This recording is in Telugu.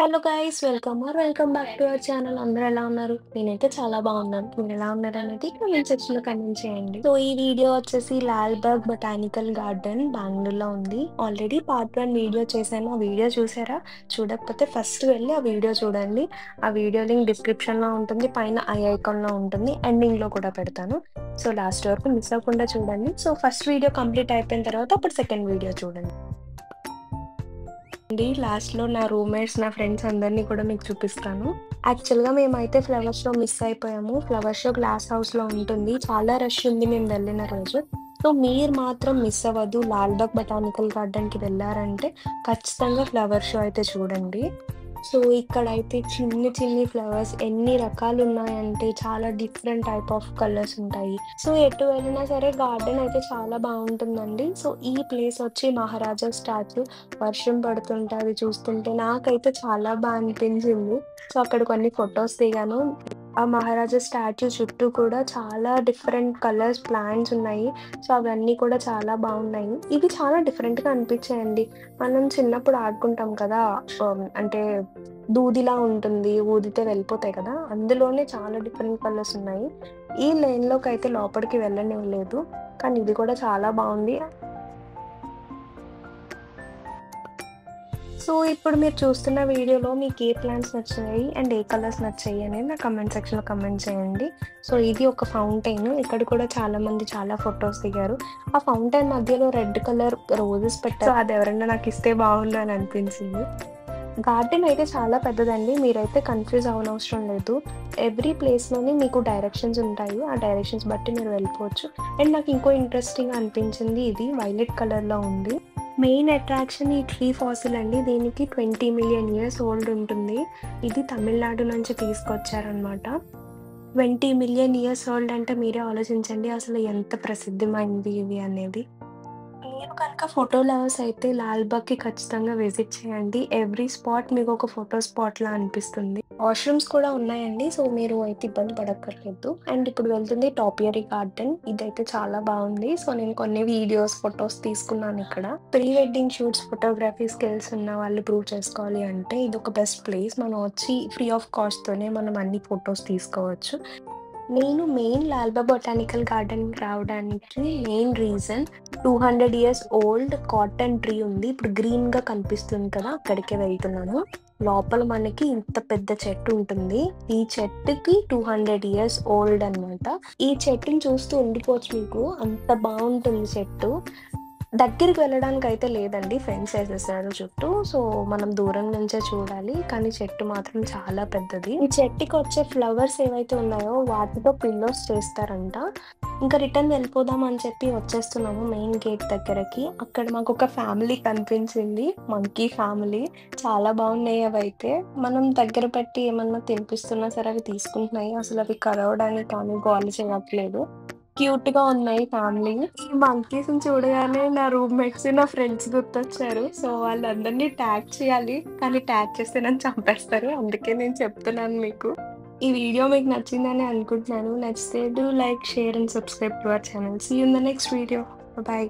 Hello guys welcome back to our channel. అందరూ ఎలా ఉన్నారు? నేనైతే చాలా బాగున్నాను. మీరు ఎలా ఉన్నారు అనేది కామెంట్ సెక్షన్ లో కమెంట్ చేయండి. సో ఈ వీడియో వచ్చేసి లాల్బాగ్ బొటానికల్ గార్డెన్ బెంగళూరులో ఉంది. ఆల్రెడీ పార్ట్ 1 వీడియో చేశాను. ఆ వీడియో చూసారా? చూడకపోతే ఫస్ట్ వెళ్ళి ఆ వీడియో చూడండి. ఆ వీడియో లింక్ డిస్క్రిప్షన్ లో ఉంటుంది, పైన ఐ ఐకాన్ లో ఉంటుంది, ఎండింగ్ లో కూడా పెడతాను. సో లాస్ట్ వరకు మిస్ అవ్వకుండా చూడండి. సో ఫస్ట్ వీడియో కంప్లీట్ అయిపోయిన తర్వాత అప్పుడు సెకండ్ వీడియో చూడండి. లాస్ట్‌లో నా రూమ్‌మేట్స్, నా ఫ్రెండ్స్ అందరిని కూడా మీకు చూపిస్తాను. యాక్చువల్‌గా మేమైతే ఫ్లవర్ షో మిస్ అయిపోయాము. ఫ్లవర్ షో గ్లాస్ హౌస్‌లో ఉంటుంది. చాలా రష్ ఉంది మేము వెళ్ళిన రోజు. సో మీరు మాత్రం మిస్ అవ్వద్దు. లాల్‌బాగ్ బొటానికల్ గార్డెన్‌కి వెళ్లారంటే ఖచ్చితంగా ఫ్లవర్ షో అయితే చూడండి. సో ఇక్కడైతే చిన్ని చిన్ని ఫ్లవర్స్ ఎన్ని రకాలున్నాయంటే చాలా డిఫరెంట్ టైప్ ఆఫ్ కలర్స్ ఉంటాయి. సో ఎటు వెళ్ళినా సరే గార్డెన్ అయితే చాలా బావుంటుందండి. సో ఈ ప్లేస్ వచ్చి మహారాజా స్టాచ్యూ. వర్షం పడుతుంటే అది చూస్తుంటే నాకైతే చాలా అనిపించింది. సో అక్కడ కొన్ని ఫోటోస్ దిగాను. ఆ మహారాజా స్టాచ్యూ చుట్టూ కూడా చాలా డిఫరెంట్ కలర్స్ ప్లాంట్స్ ఉన్నాయి. సో అవన్నీ కూడా చాలా బాగున్నాయి. ఇవి చాలా డిఫరెంట్‌గా అనిపించాయండి. మనం చిన్నప్పుడు ఆడుకుంటాం కదా! అంటే దూదిలా ఉంటుంది. ఊదితే వెళ్ళిపోతాయి కదా! అందులోనే చాలా డిఫరెంట్ కలర్స్ ఉన్నాయి. ఈ లేన్‌లోకైతే లోపలికి వెళ్ళనివ్వలేదు. కానీ ఇది కూడా చాలా బావుంది. సో, ఇప్పుడు మీరు చూస్తున్న వీడియోలో మీకు ఏ ప్లాంట్స్ నచ్చాయి అండ్ ఏ కలర్స్ నచ్చాయి అనేది నా కమెంట్ సెక్షన్‌లో కమెంట్ చేయండి. సో, ఇది ఒక ఫౌంటైన్. ఇక్కడ కూడా చాలామంది చాలా ఫోటోస్ దిగారు. ఆ ఫౌంటైన్ మధ్యలో రెడ్ కలర్ రోజెస్ పెట్టారు. సో, అది ఎవరైనా నాకిస్తే బావుండు అని అనిపించింది. గార్డెన్ అయితే చాలా పెద్దదండి. మీరైతే కన్‌ఫ్యూజ్ అవ్వనవసరం లేదు. ఎవ్రీ ప్లేస్‌లోని మీకు డైరెక్షన్స్ ఉంటాయి. ఆ డైరెక్షన్స్ బట్టి మీరు వెళ్ళిపోవచ్చు. అండ్ నాకు ఇంకో ఇంట్రెస్టింగ్‌గా అనిపించింది ఇది వైలెట్ కలర్‌లో ఉంది. మెయిన్ అట్రాక్షన్ ఈ ట్రీ ఫాసిల్ అండి. దీనికి 20 మిలియన్ ఇయర్స్ ఓల్డ్ ఉంటుంది. ఇది తమిళనాడు నుంచి తీసుకొచ్చారనమాట. 20 మిలియన్ ఇయర్స్ ఓల్డ్ అంటే మీరే ఆలోచించండి అసలు ఎంత ప్రసిద్ధమైంది ఇవి అనేది. మీరు కనుక ఫోటో లవర్స్ అయితే లాల్‌బాగ్‌కి ఖచ్చితంగా విజిట్ చేయండి. ఎవ్రీ స్పాట్ మీకు ఒక ఫోటో స్పాట్‌లా అనిపిస్తుంది. వాష్‌రూమ్స్ కూడా ఉన్నాయండి. సో, మీరు అయితే ఇబ్బంది పడక్కర్లేదు. అండ్ ఇప్పుడు వెళ్తుంది టాపియరీ గార్డెన్. ఇదైతే చాలా బావుంది. సో, నేను కొన్ని వీడియోస్, ఫోటోస్ తీసుకున్నాను ఇక్కడ. Pre wedding shoots, photography skills ఉన్న వాళ్ళు ప్రూవ్ చేసుకోవాలి అంటే ఇదొక బెస్ట్ ప్లేస్. మనం వచ్చి ఫ్రీ ఆఫ్ కాస్ట్‌తోనే మనం అన్ని ఫోటోస్ తీసుకోవచ్చు. నేను మెయిన్ లాల్‌బాగ్ బొటానికల్ గార్డెన్‌కి రావడానికి main reason 200 years old cotton tree ఉంది. ఇప్పుడు గ్రీన్‌గా కనిపిస్తుంది కదా! అక్కడికే వెళ్తున్నాను. లోపల మనకి ఇంత పెద్ద చెట్టు ఉంటుంది. ఈ చెట్టుకి 200 ఇయర్స్ ఓల్డ్ అనమాట. ఈ చెట్టుని చూస్తూ ఉండిపోవచ్చు మీకు. అంత బావుంటుంది చెట్టు. దగ్గరికి వెళ్ళడానికైతే లేదండి. ఫెన్స్ ఏసేసారు చుట్టూ. సో, మనం దూరం నుంచే చూడాలి. కానీ చెట్టు మాత్రం చాలా పెద్దది. ఈ చెట్టుకొచ్చే ఫ్లవర్స్ ఏవైతే ఉన్నాయో వాటితో పిల్లోస్ చేస్తారంట. ఇంకా రిటర్న్ వెళ్ళిపోదాం అని చెప్పి వచ్చేస్తున్నాము మెయిన్ గేట్ దగ్గరకి. అక్కడ మాకొక ఫ్యామిలీ కనిపించింది. Monkey family. చాలా బాగున్నాయి అవైతే. మనం దగ్గర పెట్టి ఏమన్నా తినిపిస్తున్నా సరే అవి తీసుకుంటున్నాయి. అసలు అవి కరవడానికి కానీ గోల చేయట్లేదు. క్యూట్‌గా ఉన్నాయి ఫ్యామిలీ. ఈ మంకీస్‌ని చూడగానే నా రూమ్‌మేట్స్, నా ఫ్రెండ్స్ గుర్తొచ్చారు. సో, వాళ్ళందరిని ట్యాగ్ చేయాలి. కానీ ట్యాగ్ చేస్తే నన్ను చంపేస్తారు. అందుకే నేను చెప్తున్నాను మీకు. ఈ వీడియో మీకు నచ్చిందని అనుకుంటున్నాను. నచ్చితే do like, share and subscribe to our channel. See you in the next video. By.